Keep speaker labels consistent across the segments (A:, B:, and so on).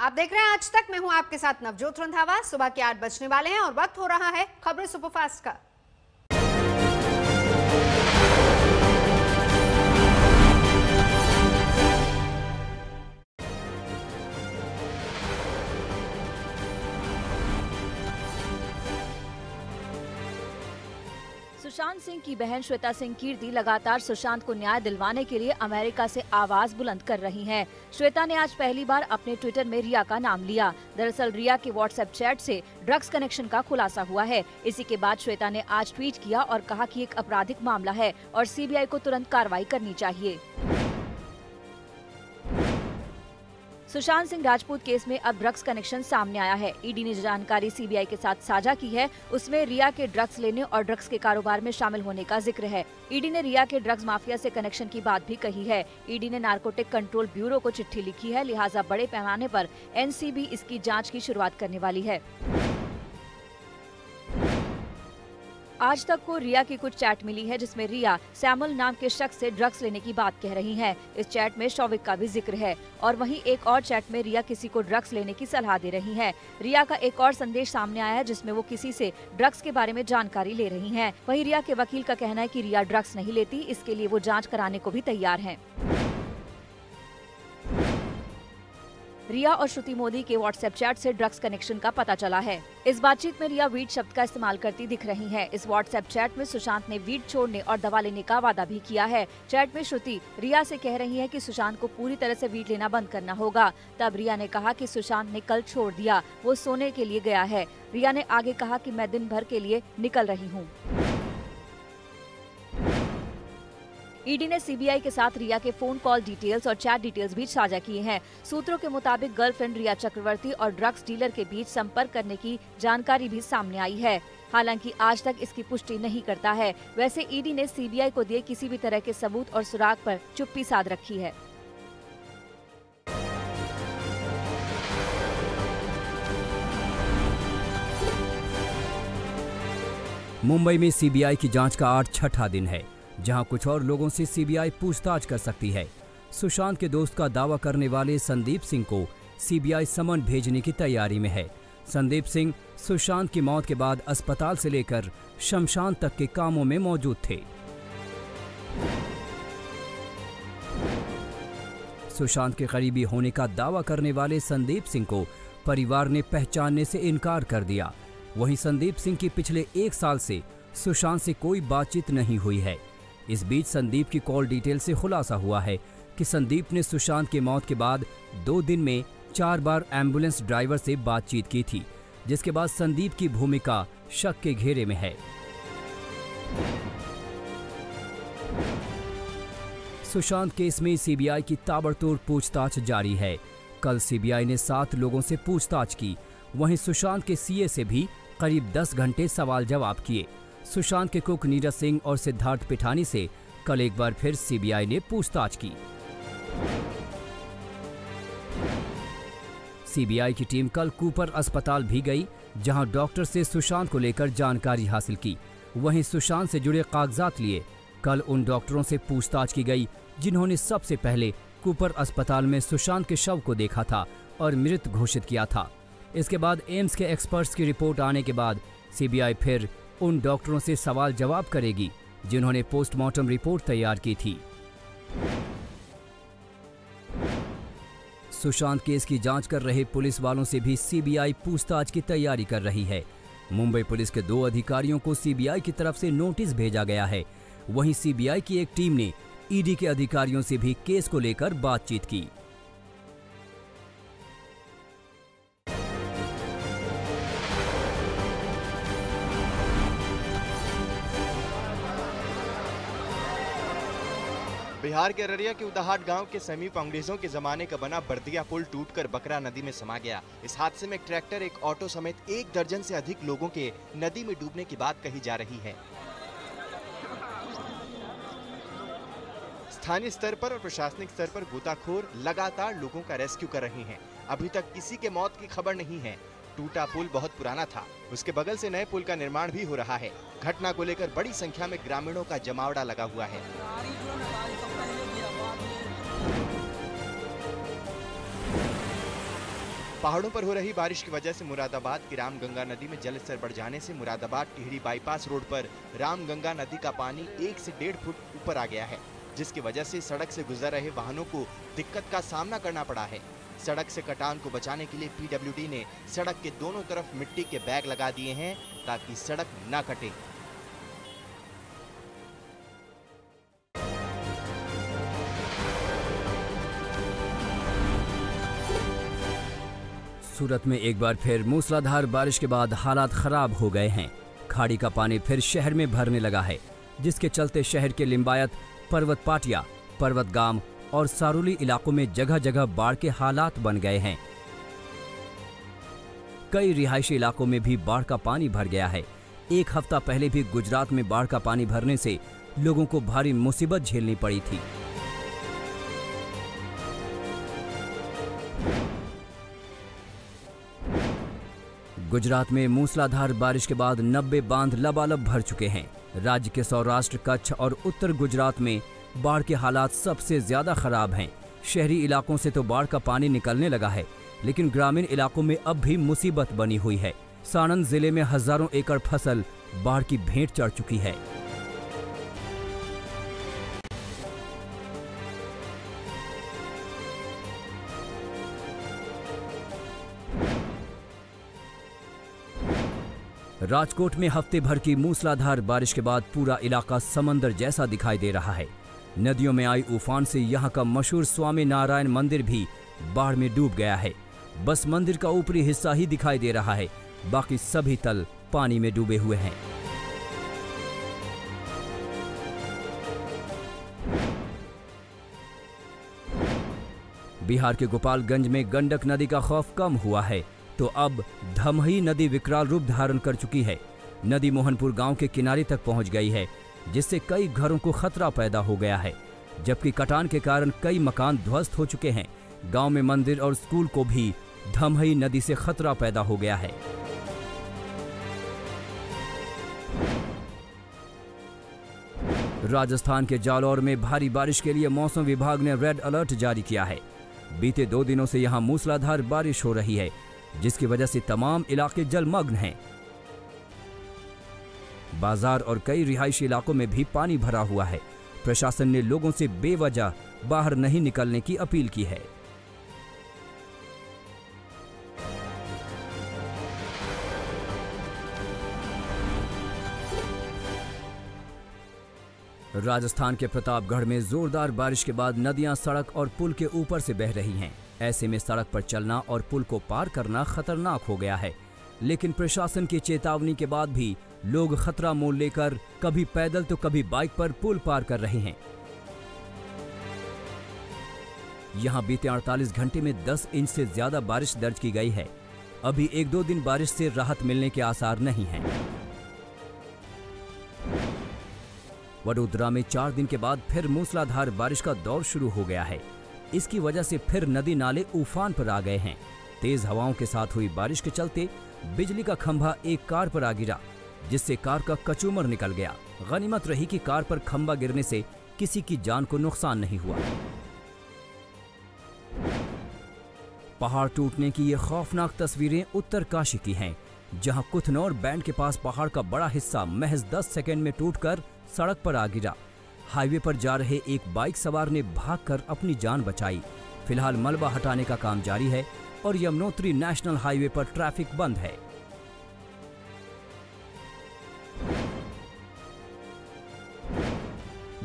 A: आप देख रहे हैं आज तक। मैं हूं आपके साथ नवजोत रंधावा। सुबह के 8 बजने वाले हैं और वक्त हो रहा है खबरें सुपरफास्ट का।
B: सुशांत सिंह की बहन श्वेता सिंह कीर्ति लगातार सुशांत को न्याय दिलवाने के लिए अमेरिका से आवाज बुलंद कर रही हैं। श्वेता ने आज पहली बार अपने ट्विटर में रिया का नाम लिया। दरअसल रिया के व्हाट्सएप चैट से ड्रग्स कनेक्शन का खुलासा हुआ है। इसी के बाद श्वेता ने आज ट्वीट किया और कहा कि एक आपराधिक मामला है और सीबीआई को तुरंत कार्रवाई करनी चाहिए। सुशांत सिंह राजपूत केस में अब ड्रग्स कनेक्शन सामने आया है। ईडी ने जानकारी सीबीआई के साथ साझा की है। उसमें रिया के ड्रग्स लेने और ड्रग्स के कारोबार में शामिल होने का जिक्र है। ईडी ने रिया के ड्रग्स माफिया से कनेक्शन की बात भी कही है। ईडी ने नारकोटिक कंट्रोल ब्यूरो को चिट्ठी लिखी है, लिहाजा बड़े पैमाने पर एनसीबी इसकी जाँच की शुरुआत करने वाली है। आज तक को रिया की कुछ चैट मिली है जिसमें रिया सैमुअल नाम के शख्स से ड्रग्स लेने की बात कह रही हैं। इस चैट में शौविक का भी जिक्र है और वहीं एक और चैट में रिया किसी को ड्रग्स लेने की सलाह दे रही हैं। रिया का एक और संदेश सामने आया है जिसमें वो किसी से ड्रग्स के बारे में जानकारी ले रही हैं। वहीं रिया के वकील का कहना है कि रिया ड्रग्स नहीं लेती, इसके लिए वो जाँच कराने को भी तैयार है। रिया और श्रुति मोदी के व्हाट्सएप चैट से ड्रग्स कनेक्शन का पता चला है। इस बातचीत में रिया वीड शब्द का इस्तेमाल करती दिख रही हैं। इस व्हाट्सएप चैट में सुशांत ने वीड छोड़ने और दवा लेने का वादा भी किया है। चैट में श्रुति रिया से कह रही है कि सुशांत को पूरी तरह से वीड लेना बंद करना होगा। तब रिया ने कहा कि सुशांत ने कल छोड़ दिया, वो सोने के लिए गया है। रिया ने आगे कहा कि मैं दिन भर के लिए निकल रही हूँ। ईडी ने सीबीआई के साथ रिया के फोन कॉल डिटेल्स और चैट डिटेल्स भी साझा किए हैं। सूत्रों के मुताबिक गर्लफ्रेंड रिया चक्रवर्ती और ड्रग्स डीलर के बीच संपर्क करने की जानकारी भी सामने आई है। हालांकि आज तक इसकी पुष्टि नहीं करता है। वैसे ईडी ने सीबीआई को दिए किसी भी तरह के सबूत और सुराग पर चुप्पी साध रखी है।
C: मुंबई में सीबीआई की जांच का आज छठा दिन है, जहां कुछ और लोगों से सीबीआई पूछताछ कर सकती है। सुशांत के दोस्त का दावा करने वाले संदीप सिंह को सीबीआई समन भेजने की तैयारी में है। संदीप सिंह सुशांत की मौत के बाद अस्पताल से लेकर शमशान तक के कामों में मौजूद थे। सुशांत के करीबी होने का दावा करने वाले संदीप सिंह को परिवार ने पहचानने से इनकार कर दिया। वहीं संदीप सिंह की पिछले 1 साल से सुशांत से कोई बातचीत नहीं हुई है। इस बीच संदीप की कॉल डिटेल से खुलासा हुआ है कि संदीप ने सुशांत की मौत के बाद 2 दिन में 4 बार एम्बुलेंस ड्राइवर से बातचीत की थी, जिसके बाद संदीप की भूमिका शक के घेरे में है। सुशांत केस में सीबीआई की ताबड़तोड़ पूछताछ जारी है। कल सीबीआई ने 7 लोगों से पूछताछ की। वहीं सुशांत के सीए से भी करीब 10 घंटे सवाल जवाब किए। सुशांत के कुक नीरज सिंह और सिद्धार्थ पिठानी से कल एक बार फिर सीबीआई ने पूछताछ की। सीबीआई की टीम कल कूपर अस्पताल भी गई, जहां डॉक्टर से सुशांत को लेकर जानकारी हासिल की। वहीं सुशांत से जुड़े कागजात लिए कल उन डॉक्टरों से पूछताछ की गई जिन्होंने सबसे पहले कूपर अस्पताल में सुशांत के शव को देखा था और मृत घोषित किया था। इसके बाद एम्स के एक्सपर्ट्स की रिपोर्ट आने के बाद सीबीआई फिर उन डॉक्टरों से सवाल जवाब करेगी जिन्होंने पोस्टमार्टम रिपोर्ट तैयार की थी। सुशांत केस की जांच कर रहे पुलिस वालों से भी सीबीआई पूछताछ की तैयारी कर रही है। मुंबई पुलिस के 2 अधिकारियों को सीबीआई की तरफ से नोटिस भेजा गया है। वहीं सीबीआई की एक टीम ने ईडी के अधिकारियों से भी केस को लेकर बातचीत की।
D: बिहार के अररिया के उदाहाट गांव के समीप अंग्रेजों के जमाने का बना बर्दिया पुल टूटकर बकरा नदी में समा गया। इस हादसे में एक ट्रैक्टर, एक ऑटो समेत 1 दर्जन से अधिक लोगों के नदी में डूबने की बात कही जा रही है। स्थानीय स्तर पर और प्रशासनिक स्तर पर गोताखोर लगातार लोगों का रेस्क्यू कर रहे हैं। अभी तक किसी के मौत की खबर नहीं है। टूटा पुल बहुत पुराना था, उसके बगल से नए पुल का निर्माण भी हो रहा है। घटना को लेकर बड़ी संख्या में ग्रामीणों का जमावड़ा लगा हुआ है। पहाड़ों पर हो रही बारिश की वजह से मुरादाबाद की रामगंगा नदी में जलस्तर बढ़ जाने से मुरादाबाद टिहरी बाईपास रोड पर रामगंगा नदी का पानी 1 से 1.5 फुट ऊपर आ गया है, जिसकी वजह से सड़क से गुजर रहे वाहनों को दिक्कत का सामना करना पड़ा है। सड़क से कटान को बचाने के लिए पीडब्ल्यूडी ने सड़क के दोनों तरफ मिट्टी के बैग लगा दिए हैं ताकि सड़क न कटे।
C: सूरत में एक बार फिर मूसलाधार बारिश के बाद हालात खराब हो गए हैं। खाड़ी का पानी फिर शहर में भरने लगा है, जिसके चलते शहर के लिम्बायत, पर्वत पाटिया, पर्वत गांव और सारुली इलाकों में जगह जगह बाढ़ के हालात बन गए हैं। कई रिहायशी इलाकों में भी बाढ़ का पानी भर गया है। एक हफ्ता पहले भी गुजरात में बाढ़ का पानी भरने से लोगों को भारी मुसीबत झेलनी पड़ी थी। गुजरात में मूसलाधार बारिश के बाद 90 बांध लबालब भर चुके हैं। राज्य के सौराष्ट्र, कच्छ और उत्तर गुजरात में बाढ़ के हालात सबसे ज्यादा खराब हैं। शहरी इलाकों से तो बाढ़ का पानी निकलने लगा है, लेकिन ग्रामीण इलाकों में अब भी मुसीबत बनी हुई है। साणंद जिले में हजारों एकड़ फसल बाढ़ की भेंट चढ़ चुकी है। राजकोट में हफ्ते भर की मूसलाधार बारिश के बाद पूरा इलाका समंदर जैसा दिखाई दे रहा है। नदियों में आई उफान से यहां का मशहूर स्वामी नारायण मंदिर भी बाढ़ में डूब गया है। बस मंदिर का ऊपरी हिस्सा ही दिखाई दे रहा है, बाकी सभी तल पानी में डूबे हुए हैं। बिहार के गोपालगंज में गंडक नदी का खौफ कम हुआ है, तो अब धमही नदी विकराल रूप धारण कर चुकी है। नदी मोहनपुर गांव के किनारे तक पहुंच गई है, जिससे कई घरों को खतरा पैदा हो गया है, जबकि कटान के कारण कई मकान ध्वस्त हो चुके हैं। गांव में मंदिर और स्कूल को भी धमही नदी से खतरा पैदा हो गया है। राजस्थान के जालौर में भारी बारिश के लिए मौसम विभाग ने रेड अलर्ट जारी किया है। बीते 2 दिनों से यहां मूसलाधार बारिश हो रही है, जिसकी वजह से तमाम इलाके जलमग्न हैं। बाजार और कई रिहायशी इलाकों में भी पानी भरा हुआ है। प्रशासन ने लोगों से बेवजह बाहर नहीं निकलने की अपील की है। राजस्थान के प्रतापगढ़ में जोरदार बारिश के बाद नदियां सड़क और पुल के ऊपर से बह रही हैं। ऐसे में सड़क पर चलना और पुल को पार करना खतरनाक हो गया है, लेकिन प्रशासन की चेतावनी के बाद भी लोग खतरा मोल लेकर कभी पैदल तो कभी बाइक पर पुल पार कर रहे हैं। यहां बीते 48 घंटे में 10 इंच से ज्यादा बारिश दर्ज की गई है। अभी 1-2 दिन बारिश से राहत मिलने के आसार नहीं हैं। वडोदरा में 4 दिन के बाद फिर मूसलाधार बारिश का दौर शुरू हो गया है। इसकी वजह से फिर नदी नाले उफान पर आ गए हैं। तेज हवाओं के साथ हुई बारिश के चलते बिजली का खंभा एक कार पर आ गिरा, जिससे कार का कचूमर निकल गया। गनीमत रही कि कार पर खंभा गिरने से किसी की जान को नुकसान नहीं हुआ। पहाड़ टूटने की ये खौफनाक तस्वीरें उत्तरकाशी की हैं, जहां कुथनौर बैंड के पास पहाड़ का बड़ा हिस्सा महज 10 सेकंड में टूटकर सड़क पर आ गिरा। हाईवे पर जा रहे एक बाइक सवार ने भागकर अपनी जान बचाई। फिलहाल मलबा हटाने का काम जारी है और यमुनोत्री नेशनल हाईवे पर ट्रैफिक बंद है।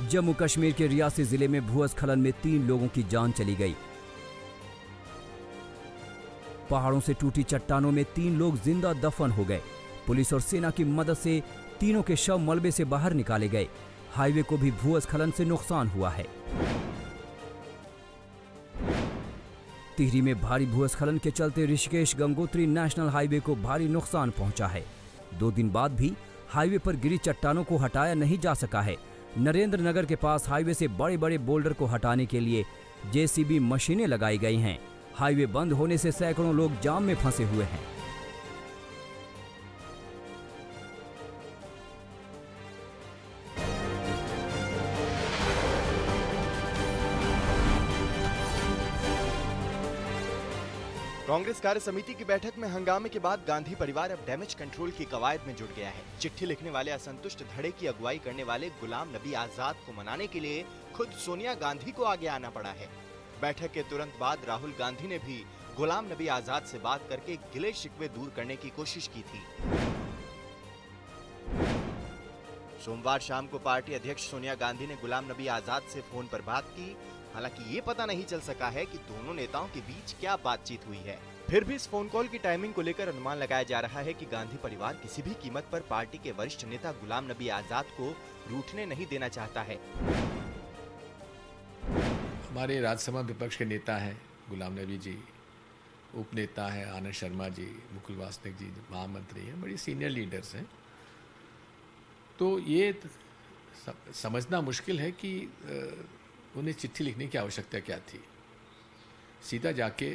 C: जम्मू कश्मीर के रियासी जिले में भूस्खलन में 3 लोगों की जान चली गई। पहाड़ों से टूटी चट्टानों में 3 लोग जिंदा दफन हो गए। पुलिस और सेना की मदद से तीनों के शव मलबे से बाहर निकाले गए। हाईवे को भी भूस्खलन से नुकसान हुआ है। टिहरी में भारी भूस्खलन के चलते ऋषिकेश गंगोत्री नेशनल हाईवे को भारी नुकसान पहुंचा है। 2 दिन बाद भी हाईवे पर गिरी चट्टानों को हटाया नहीं जा सका है। नरेंद्र नगर के पास हाईवे से बड़े बड़े बोल्डर को हटाने के लिए जेसीबी मशीनें लगाई गई हैं। हाईवे बंद होने से सैकड़ों लोग जाम में फंसे हुए हैं।
D: कांग्रेस कार्य समिति की बैठक में हंगामे के बाद गांधी परिवार अब डैमेज कंट्रोल की कवायद में जुट गया है। चिट्ठी लिखने वाले असंतुष्ट धड़े की अगुवाई करने वाले गुलाम नबी आजाद को मनाने के लिए खुद सोनिया गांधी को आगे आना पड़ा है। बैठक के तुरंत बाद राहुल गांधी ने भी गुलाम नबी आजाद से बात करके गिले शिकवे दूर करने की कोशिश की थी। सोमवार शाम को पार्टी अध्यक्ष सोनिया गांधी ने गुलाम नबी आजाद से फोन पर बात की। हालांकि ये पता नहीं चल सका है कि दोनों नेताओं के बीच क्या बातचीत हुई है। फिर भी इस फोन कॉल की टाइमिंग को लेकर अनुमान लगाया जा रहा है कि गांधी परिवार किसी भी कीमत पर पार्टी के वरिष्ठ नेता गुलाम नबी आजाद को रूठने नहीं देना चाहता है।
E: हमारे राज्यसभा विपक्ष के नेता हैं गुलाम नबी जी, उप नेता हैं आनंद शर्मा जी, मुकुल वासनिक जी महामंत्री हैं, बड़ी सीनियर लीडर्स हैं। तो ये समझना मुश्किल है कि उन्हें चिट्ठी लिखने की आवश्यकता क्या थी। सीधा जाके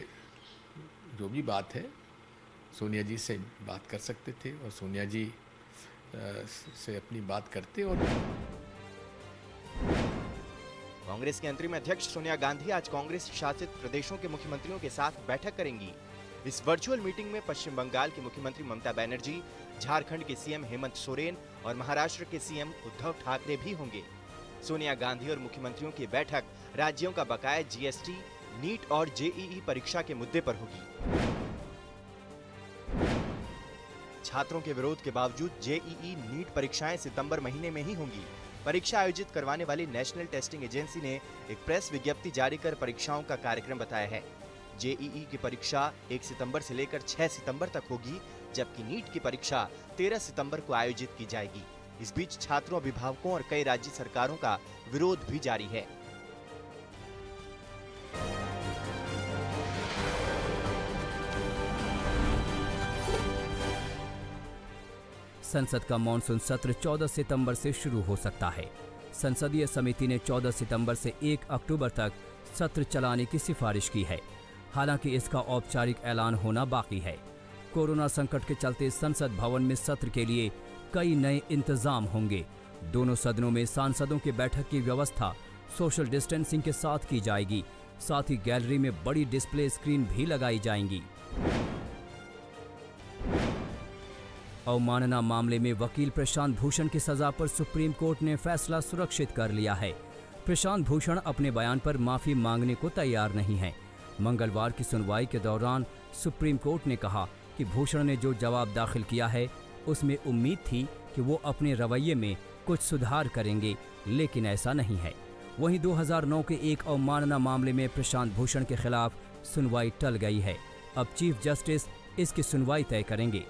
E: जो भी बात है सोनिया जी से बात कर सकते थे और सोनिया जी से अपनी बात करते। और
D: कांग्रेस के अंतरिम अध्यक्ष सोनिया गांधी आज कांग्रेस शासित प्रदेशों के मुख्यमंत्रियों के साथ बैठक करेंगी। इस वर्चुअल मीटिंग में पश्चिम बंगाल की मुख्यमंत्री ममता बनर्जी, झारखंड के सीएम हेमंत सोरेन और महाराष्ट्र के सीएम उद्धव ठाकरे भी होंगे। सोनिया गांधी और मुख्यमंत्रियों की बैठक राज्यों का बकाया जीएसटी, नीट और जेईई परीक्षा के मुद्दे पर होगी। छात्रों के विरोध के बावजूद जेईई, नीट परीक्षाएं सितंबर महीने में ही होंगी। परीक्षा आयोजित करवाने वाली नेशनल टेस्टिंग एजेंसी ने एक प्रेस विज्ञप्ति जारी कर परीक्षाओं का कार्यक्रम बताया है। जेईई की परीक्षा 1 सितंबर से लेकर 6 सितंबर तक होगी, जबकि नीट की परीक्षा 13 सितंबर को आयोजित की जाएगी। इस बीच छात्रों, अभिभावकों और कई राज्य सरकारों का विरोध भी जारी है।
C: संसद का मॉनसून सत्र 14 सितंबर से शुरू हो सकता है। संसदीय समिति ने 14 सितंबर से 1 अक्टूबर तक सत्र चलाने की सिफारिश की है। हालांकि इसका औपचारिक ऐलान होना बाकी है। कोरोना संकट के चलते संसद भवन में सत्र के लिए कई नए इंतजाम होंगे। दोनों सदनों में सांसदों की बैठक की व्यवस्था सोशल डिस्टेंसिंग के साथ की जाएगी। साथ ही गैलरी में बड़ी डिस्प्ले स्क्रीन भी लगाई जाएंगी। अवमानना मामले में वकील प्रशांत भूषण की सजा पर सुप्रीम कोर्ट ने फैसला सुरक्षित कर लिया है। प्रशांत भूषण अपने बयान पर माफी मांगने को तैयार नहीं है। मंगलवार की सुनवाई के दौरान सुप्रीम कोर्ट ने कहा कि भूषण ने जो जवाब दाखिल किया है उसमें उम्मीद थी कि वो अपने रवैये में कुछ सुधार करेंगे, लेकिन ऐसा नहीं है। वहीं 2009 के एक अवमानना मामले में प्रशांत भूषण के खिलाफ सुनवाई टल गई है। अब चीफ जस्टिस इसकी सुनवाई तय करेंगे।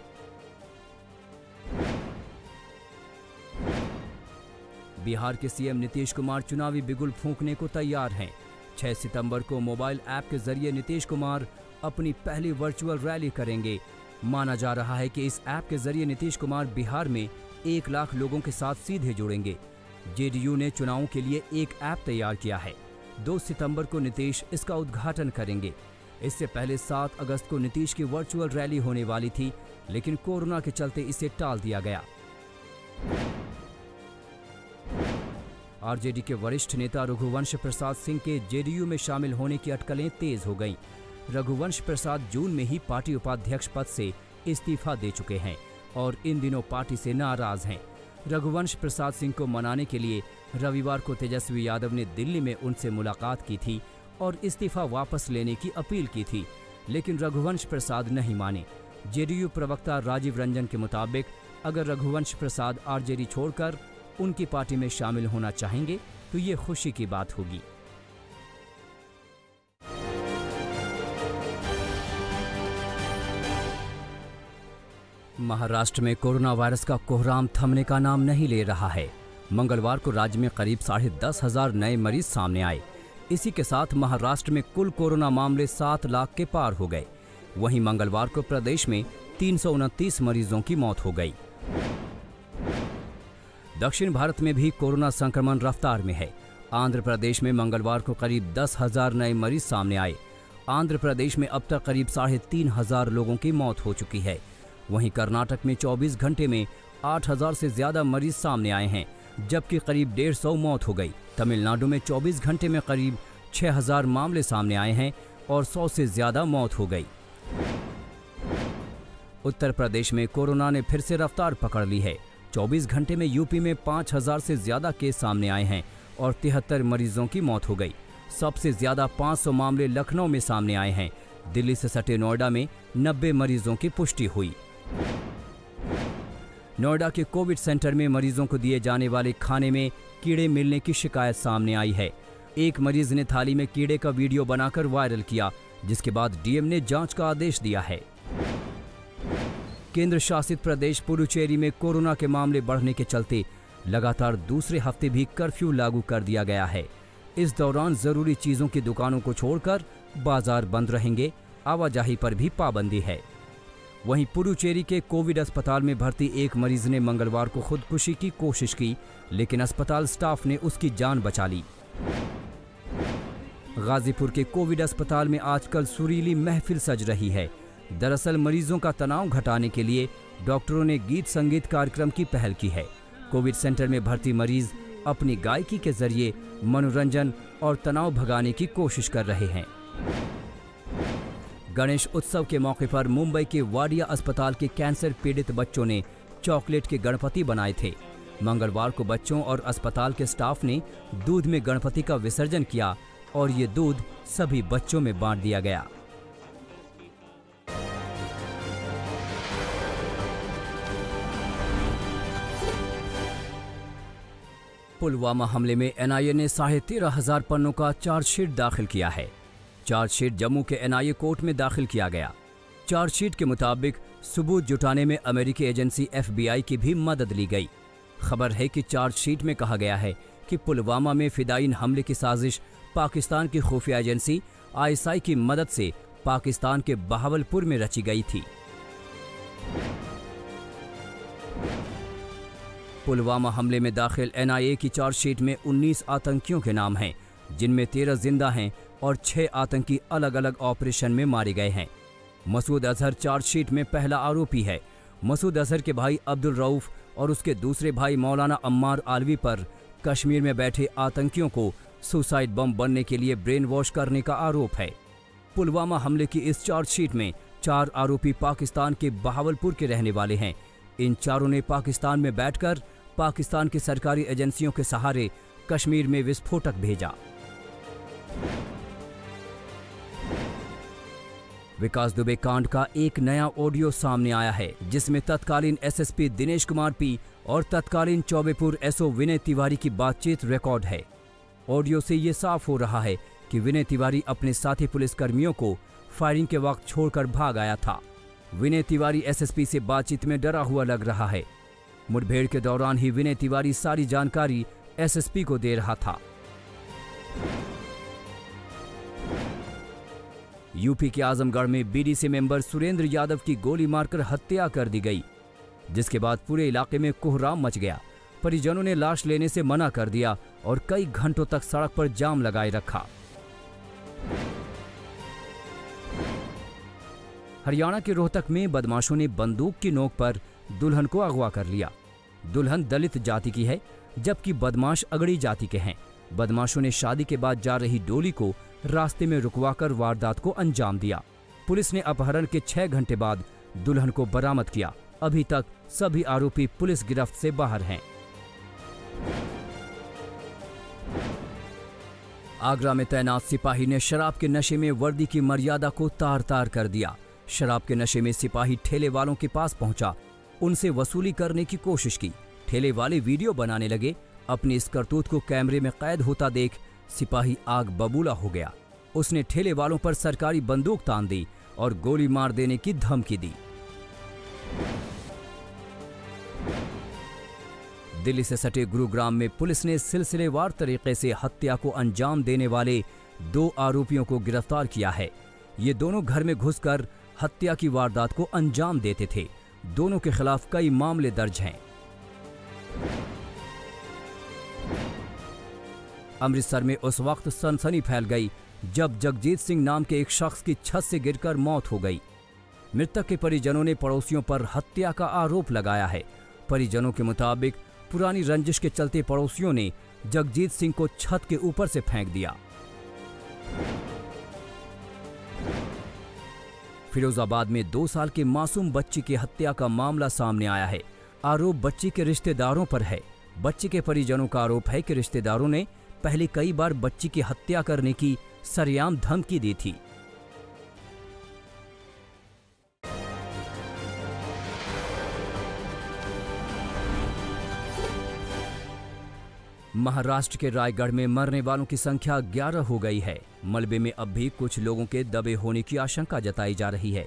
C: बिहार के सीएम नीतीश कुमार चुनावी बिगुल फूंकने को तैयार हैं। 6 सितंबर को मोबाइल ऐप के जरिए नीतीश कुमार अपनी पहली वर्चुअल रैली करेंगे। माना जा रहा है कि इस ऐप के जरिए नीतीश कुमार बिहार में 1 लाख लोगों के साथ सीधे जुड़ेंगे। जेडीयू ने चुनावों के लिए एक ऐप तैयार किया है। 2 सितंबर को नीतीश इसका उद्घाटन करेंगे। इससे पहले 7 अगस्त को नीतीश की वर्चुअल रैली होने वाली थी, लेकिन कोरोना के चलते इसे टाल दिया गया। आरजेडी के वरिष्ठ नेता रघुवंश प्रसाद सिंह के जेडीयू में शामिल होने की अटकलें तेज हो गईं। रघुवंश प्रसाद जून में ही पार्टी उपाध्यक्ष पद से इस्तीफा दे चुके हैं और इन दिनों पार्टी से नाराज हैं। रघुवंश प्रसाद सिंह को मनाने के लिए रविवार को तेजस्वी यादव ने दिल्ली में उनसे मुलाकात की थी और इस्तीफा वापस लेने की अपील की थी, लेकिन रघुवंश प्रसाद नहीं माने। जेडीयू प्रवक्ता राजीव रंजन के मुताबिक अगर रघुवंश प्रसाद आरजेडी छोड़कर उनकी पार्टी में शामिल होना चाहेंगे तो ये खुशी की बात होगी। महाराष्ट्र में कोरोना वायरस का कोहराम थमने का नाम नहीं ले रहा है। मंगलवार को राज्य में करीब 10,500 नए मरीज सामने आए। इसी के साथ महाराष्ट्र में कुल कोरोना मामले 7 लाख के पार हो गए। वहीं मंगलवार को प्रदेश में 329 मरीजों की मौत हो गई। दक्षिण भारत में भी कोरोना संक्रमण रफ्तार में है। आंध्र प्रदेश में मंगलवार को करीब 10,000 नए मरीज सामने आए। आंध्र प्रदेश में अब तक करीब 3,500 लोगों की मौत हो चुकी है। वहीं कर्नाटक में 24 घंटे में 8,000 से ज्यादा मरीज सामने आए हैं, जबकि करीब 150 मौत हो गई। तमिलनाडु में 24 घंटे में करीब 6,000 मामले सामने आए हैं और 100 से ज्यादा मौत हो गई। उत्तर प्रदेश में कोरोना ने फिर से रफ्तार पकड़ ली है। 24 घंटे में यूपी में 5000 से ज्यादा केस सामने आए हैं और 73 मरीजों की मौत हो गई। सबसे ज्यादा 500 मामले लखनऊ में सामने आए हैं। दिल्ली से सटे नोएडा में 90 मरीजों की पुष्टि हुई। नोएडा के कोविड सेंटर में मरीजों को दिए जाने वाले खाने में कीड़े मिलने की शिकायत सामने आई है। एक मरीज ने थाली में कीड़े का वीडियो बनाकर वायरल किया, जिसके बाद डीएम ने जांच का आदेश दिया है। केंद्र शासित प्रदेश पुडुचेरी में कोरोना के मामले बढ़ने के चलते लगातार दूसरे हफ्ते भी कर्फ्यू लागू कर दिया गया है। इस दौरान जरूरी चीजों की दुकानों को छोड़कर बाजार बंद रहेंगे। आवाजाही पर भी पाबंदी है। वहीं पुडुचेरी के कोविड अस्पताल में भर्ती एक मरीज ने मंगलवार को खुदकुशी की कोशिश की, लेकिन अस्पताल स्टाफ ने उसकी जान बचा ली। गाजीपुर के कोविड अस्पताल में आजकल सुरीली महफिल सज रही है। दरअसल मरीजों का तनाव घटाने के लिए डॉक्टरों ने गीत संगीत कार्यक्रम की पहल की है। कोविड सेंटर में भर्ती मरीज अपनी गायकी के जरिए मनोरंजन और तनाव भगाने की कोशिश कर रहे हैं। गणेश उत्सव के मौके पर मुंबई के वाडिया अस्पताल के कैंसर पीड़ित बच्चों ने चॉकलेट के गणपति बनाए थे। मंगलवार को बच्चों और अस्पताल के स्टाफ ने दूध में गणपति का विसर्जन किया और ये दूध सभी बच्चों में बांट दिया गया। पुलवामा हमले में एनआईए ने 13,500 पन्नों का चार्जशीट दाखिल किया है। चार्जशीट जम्मू के एनआईए कोर्ट में दाखिल किया गया। चार्जशीट के मुताबिक सबूत जुटाने में अमेरिकी एजेंसी एफबीआई की भी मदद ली गई। खबर है कि चार्जशीट में कहा गया है कि पुलवामा में फिदायीन हमले की साजिश पाकिस्तान की खुफिया एजेंसी आईएसआई की मदद से पाकिस्तान के बहावलपुर में रची गई थी। पुलवामा हमले में दाखिल एनआईए की चार्जशीट में 19 आतंकियों के नाम हैं, जिनमें 13 जिंदा हैं और 6 आतंकी अलग अलग ऑपरेशन में मारे गए हैं। मसूद अजहर चार्जशीट में पहला आरोपी है। मसूद अजहर के भाई अब्दुल रऊफ और उसके दूसरे भाई मौलाना अम्मार आलवी पर कश्मीर में बैठे आतंकियों को सुसाइड बम बनने के लिए ब्रेन वॉश करने का आरोप है। पुलवामा हमले की इस चार्जशीट में 4 आरोपी पाकिस्तान के बहावलपुर के रहने वाले हैं। इन चारों ने पाकिस्तान में बैठकर पाकिस्तान की सरकारी एजेंसियों के सहारे कश्मीर में विस्फोटक भेजा। विकास दुबे कांड का एक नया ऑडियो सामने आया है, जिसमें तत्कालीन एसएसपी दिनेश कुमार पी और तत्कालीन चौबेपुर एसओ विनय तिवारी की बातचीत रिकॉर्ड है। ऑडियो से ये साफ हो रहा है कि विनय तिवारी अपने साथी पुलिसकर्मियों को फायरिंग के वक्त छोड़कर भाग आया था। विनय तिवारी एसएसपी से बातचीत में डरा हुआ लग रहा है। मुठभेड़ के दौरान ही विनय तिवारी सारी जानकारी एसएसपी को दे रहा था। यूपी के आजमगढ़ में बीडीसी मेंबर सुरेंद्र यादव की गोली मारकर हत्या कर दी गई, जिसके बाद पूरे इलाके में कोहराम मच गया। परिजनों ने लाश लेने से मना कर दिया और कई घंटों तक सड़क पर जाम लगाए रखा। हरियाणा के रोहतक में बदमाशों ने बंदूक की नोक पर दुल्हन को अगवा कर लिया। दुल्हन दलित जाति की है, जबकि बदमाश अगड़ी जाति के हैं। बदमाशों ने शादी के बाद जा रही डोली को रास्ते में रुकवाकर वारदात को अंजाम दिया। पुलिस ने अपहरण के 6 घंटे बाद दुल्हन को बरामद किया। अभी तक सभी आरोपी पुलिस गिरफ्त से बाहर हैं। आगरा में तैनात सिपाही ने शराब के नशे में वर्दी की मर्यादा को तार तार कर दिया। शराब के नशे में सिपाही ठेले वालों के पास पहुंचा, उनसे वसूली करने की कोशिश की। ठेले वाले वीडियो बनाने लगे। अपनी इस करतूत को कैमरे में कैद होता देख सिपाही आग बबूला हो गया। उसने ठेले वालों पर सरकारी बंदूक तान दी और गोली मार देने की धमकी दी। दिल्ली से सटे गुरुग्राम में पुलिस ने सिलसिलेवार तरीके से हत्या को अंजाम देने वाले 2 आरोपियों को गिरफ्तार किया है। ये दोनों घर में घुसकर हत्या की वारदात को अंजाम देते थे। दोनों के खिलाफ कई मामले दर्ज हैं। अमृतसर में उस वक्त सनसनी फैल गई जब जगजीत सिंह नाम के एक शख्स की छत से गिरकर मौत हो गई। मृतक के परिजनों ने पड़ोसियों पर हत्या का आरोप लगाया है। परिजनों के मुताबिक पुरानी रंजिश के चलते पड़ोसियों ने जगजीत सिंह को छत के ऊपर से फेंक दिया। फिरोजाबाद में 2 साल के मासूम बच्ची की हत्या का मामला सामने आया है। आरोप बच्ची के रिश्तेदारों पर है। बच्ची के परिजनों का आरोप है कि रिश्तेदारों ने पहले कई बार बच्ची की हत्या करने की सरेआम धमकी दी थी। महाराष्ट्र के रायगढ़ में मरने वालों की संख्या 11 हो गई है। मलबे में अब भी कुछ लोगों के दबे होने की आशंका जताई जा रही है।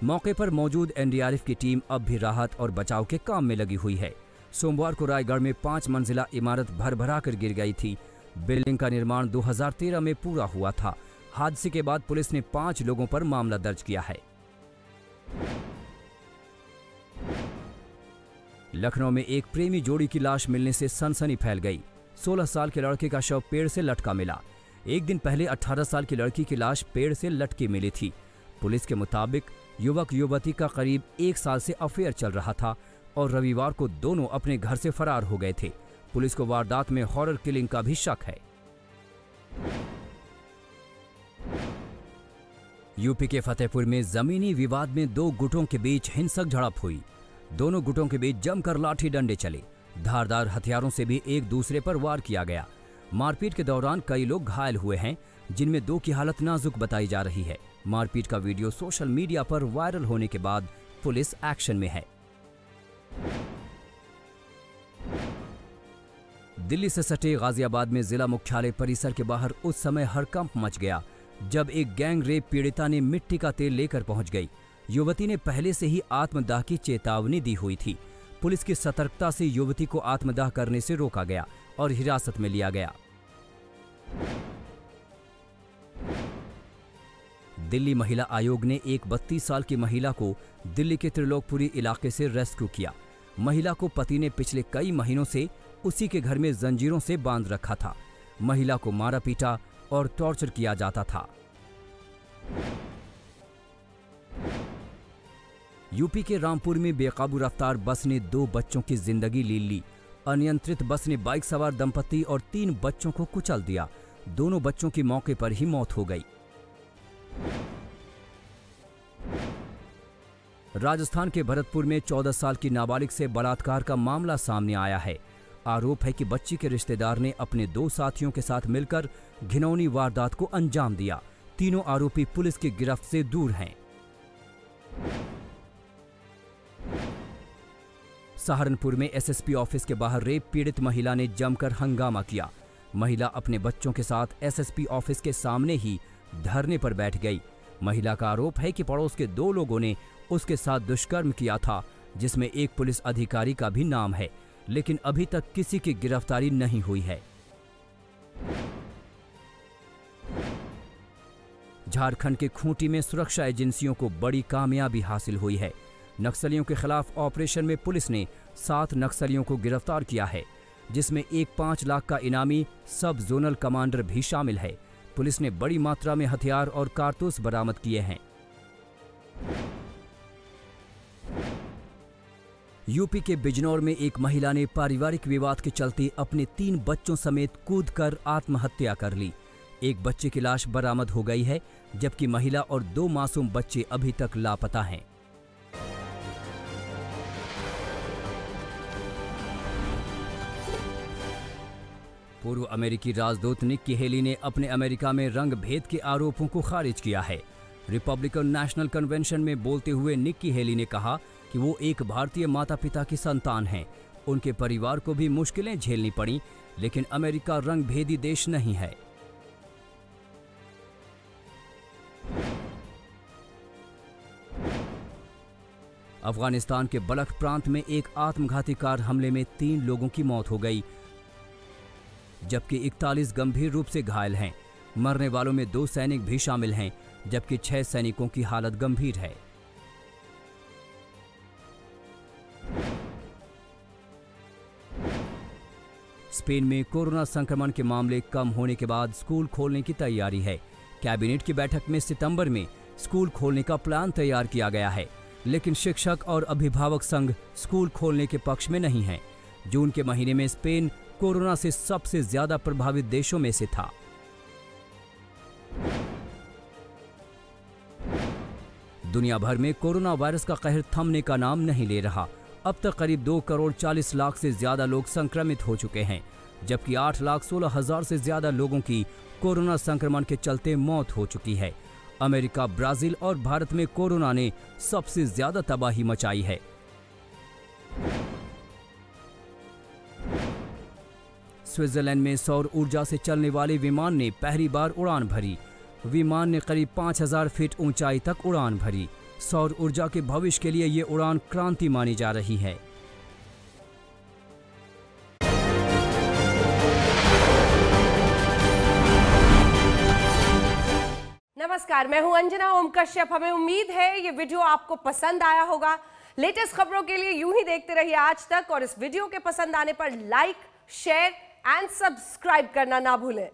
C: मौके पर मौजूद एनडीआरएफ की टीम अब भी राहत और बचाव के काम में लगी हुई है। सोमवार को रायगढ़ में 5 मंजिला इमारत भर-भरा कर गिर गई थी। बिल्डिंग का निर्माण 2013 में पूरा हुआ था। हादसे के बाद पुलिस ने 5 लोगों पर मामला दर्ज किया है। लखनऊ में एक प्रेमी जोड़ी की लाश मिलने से सनसनी फैल गई। 16 साल के लड़के का शव पेड़ से लटका मिला। एक दिन पहले 18 साल की लड़की की लाश पेड़ से लटकी मिली थी। पुलिस के मुताबिक युवक युवती का करीब 1 साल से अफेयर चल रहा था और रविवार को दोनों अपने घर से फरार हो गए थे। पुलिस को वारदात में हॉरर किलिंग का भी शक है। यूपी के फतेहपुर में जमीनी विवाद में 2 गुटों के बीच हिंसक झड़प हुई। दोनों गुटों के बीच जमकर लाठी डंडे चले। धारदार हथियारों से भी एक दूसरे पर वार किया गया। मारपीट के दौरान कई लोग घायल हुए हैं, जिनमें 2 की हालत नाजुक बताई जा रही है। मारपीट का वीडियो सोशल मीडिया पर वायरल होने के बाद पुलिस एक्शन में है। दिल्ली से सटे गाजियाबाद में जिला मुख्यालय परिसर के बाहर उस समय हड़कंप मच गया जब एक गैंग रेप पीड़िता ने मिट्टी का तेल लेकर पहुंच गई। युवती ने पहले से ही आत्मदाह की चेतावनी दी हुई थी। पुलिस की सतर्कता से युवती को आत्मदाह करने से रोका गया और हिरासत में लिया गया। दिल्ली महिला आयोग ने एक 32 साल की महिला को दिल्ली के त्रिलोकपुरी इलाके से रेस्क्यू किया। महिला को पति ने पिछले कई महीनों से उसी के घर में जंजीरों से बांध रखा था। महिला को मारा पीटा और टॉर्चर किया जाता था। यूपी के रामपुर में बेकाबू रफ्तार बस ने 2 बच्चों की जिंदगी ले ली। अनियंत्रित बस ने बाइक सवार दंपति और 3 बच्चों को कुचल दिया। दोनों बच्चों की मौके पर ही मौत हो गई। राजस्थान के भरतपुर में 14 साल की नाबालिग से बलात्कार का मामला सामने आया है। आरोप है कि बच्ची के रिश्तेदार ने अपने 2 साथियों के साथ मिलकर घिनौनी वारदात को अंजाम दिया। तीनों आरोपी पुलिस की गिरफ्त से दूर हैं। सहारनपुर में एसएसपी ऑफिस के बाहर रेप पीड़ित महिला ने जमकर हंगामा किया। महिला अपने बच्चों के साथ एसएसपी ऑफिस के सामने ही धरने पर बैठ गई। महिला का आरोप है कि पड़ोस के 2 लोगों ने उसके साथ दुष्कर्म किया था, जिसमें एक पुलिस अधिकारी का भी नाम है, लेकिन अभी तक किसी की गिरफ्तारी नहीं हुई है। झारखंड के खूंटी में सुरक्षा एजेंसियों को बड़ी कामयाबी हासिल हुई है। नक्सलियों के खिलाफ ऑपरेशन में पुलिस ने 7 नक्सलियों को गिरफ्तार किया है, जिसमें एक 5 लाख का इनामी सब जोनल कमांडर भी शामिल है। पुलिस ने बड़ी मात्रा में हथियार और कारतूस बरामद किए हैं। यूपी के बिजनौर में एक महिला ने पारिवारिक विवाद के चलते अपने 3 बच्चों समेत कूदकर आत्महत्या कर ली। एक बच्चे की लाश बरामद हो गई है, जबकि महिला और 2 मासूम बच्चे अभी तक लापता हैं। पूर्व अमेरिकी राजदूत निक्की हेली ने अपने अमेरिका में रंग भेद के आरोपों को खारिज किया है। रिपब्लिकन नेशनल कन्वेंशन में बोलते हुए निक्की हेली ने कहा कि वो एक भारतीय माता पिता की संतान हैं। उनके परिवार को भी मुश्किलें झेलनी पड़ी, लेकिन अमेरिका रंग भेदी देश नहीं है। अफगानिस्तान के बलख प्रांत में एक आत्मघाती कार हमले में 3 लोगों की मौत हो गई, जबकि 41 गंभीर रूप से घायल हैं। मरने वालों में 2 सैनिक भी शामिल हैं, जबकि 6 सैनिकों की हालत गंभीर है। स्पेन में कोरोना संक्रमण के मामले कम होने के बाद स्कूल खोलने की तैयारी है। कैबिनेट की बैठक में सितंबर में स्कूल खोलने का प्लान तैयार किया गया है, लेकिन शिक्षक और अभिभावक संघ स्कूल खोलने के पक्ष में नहीं है। जून के महीने में स्पेन कोरोना से सबसे ज्यादा प्रभावित देशों में से था। दुनिया भर में कोरोना वायरस का कहर थमने का नाम नहीं ले रहा। अब तक करीब 2 करोड़ 40 लाख से ज्यादा लोग संक्रमित हो चुके हैं, जबकि 8,16,000 से ज्यादा लोगों की कोरोना संक्रमण के चलते मौत हो चुकी है। अमेरिका, ब्राजील और भारत में कोरोना ने सबसे ज्यादा तबाही मचाई है। स्विट्जरलैंड में सौर ऊर्जा से चलने वाले विमान ने पहली बार उड़ान भरी। विमान ने करीब 5,000 फीट ऊंचाई तक उड़ान भरी। सौर ऊर्जा के भविष्य के लिए ये उड़ान क्रांति मानी जा रही है।
F: नमस्कार, मैं हूं अंजना ओम कश्यप। हमें उम्मीद है ये वीडियो आपको पसंद आया होगा। लेटेस्ट खबरों के लिए यूं ही देखते रहिए आज तक, और इस वीडियो के पसंद आने पर लाइक, शेयर एंड सब्सक्राइब करना ना भूलें।